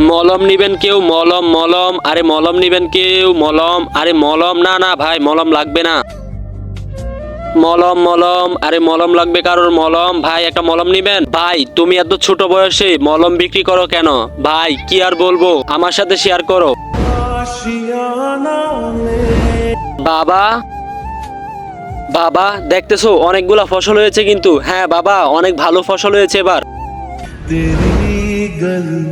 মলম নিবেন কেউ? মলম মলম, আরে মলম নিবেন কেউ? মলম, আরে মলম না না ভাই, মলম লাগবে না। মলম মলম, আরে মলম লাগবে কারোর? মলম ভাই, একটা মলম নিবেন? ভাই তুমি এত ছোট বয়সে মলম বিক্রি করো কেন? ভাই কি আর বলবো, আমার সাথে শেয়ার করো। বাবা, বাবা দেখতেছো অনেকগুলা ফসল হয়েছে কিন্তু। হ্যাঁ বাবা, অনেক ভালো ফসল হয়েছে এবার। तेरी गली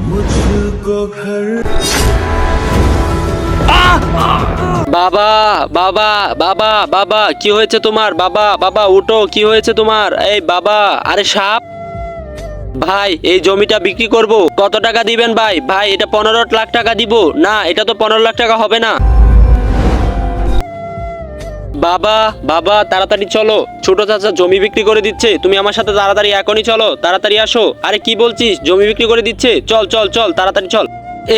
मुझको घर বাবা বাবা বাবা বাবা, কি হয়েছে তোমার? বাবা বাবা উঠো, কি হয়েছে তোমার? এই বাবা, আরে সাপ। ভাই এই জমিটা বিক্রি করব, কত টাকা দিবেন ভাই? ভাই এটা 15 লাখ টাকা দিব। না, এটা তো 15 লাখ টাকা হবে না। বাবা বাবা তাড়াতাড়ি চলো, ছোট চাচা জমি বিক্রি করে দিচ্ছে, তুমি আমার সাথে তাড়াতাড়ি এখনই চলো, তাড়াতাড়ি আসো। আরে কি বলছিস, জমি বিক্রি করে দিচ্ছে? চল চল চল তাড়াতাড়ি চল।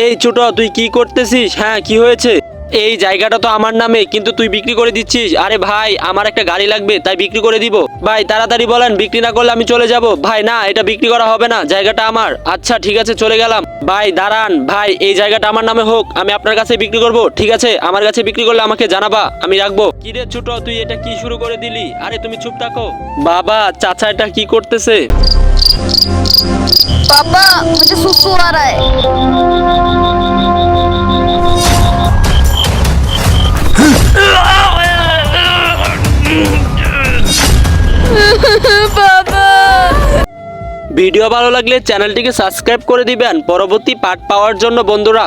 এই ছোট, তুই কি করতেছিস? হ্যাঁ কি হয়েছে? এই জায়গাটা তো আমার নামে, কিন্তু তুই বিক্রি করে দিচ্ছিস। আরে ভাই আমার একটা গাড়ি লাগবে, তাই বিক্রি করে দিব। ভাই তাড়াতাড়ি বলেন, বিক্রি না করলে আমি চলে যাব। ভাই না, এটা বিক্রি করা হবে না, জায়গাটা আমার। আচ্ছা ঠিক আছে, চলে গেলাম। ভাই দাঁড়ান, ভাই এই জায়গাটা আমার নামে হোক, আমি আপনার কাছে বিক্রি করব। ঠিক আছে, আমার কাছে বিক্রি করলে আমাকে জানাবা, আমি রাখবো। কি রে ছোট, তুই এটা কি শুরু করে দিলি? আরে তুমি চুপ থাকো। বাবা চাচা এটা কি করতেছে? पापा मुझे सुसु आ रहा है। पापा ভিডিও ভালো লাগলে চ্যানেলটিকে সাবস্ক্রাইব করে দিবেন পরবর্তী পার্ট পাওয়ার জন্য বন্ধুরা।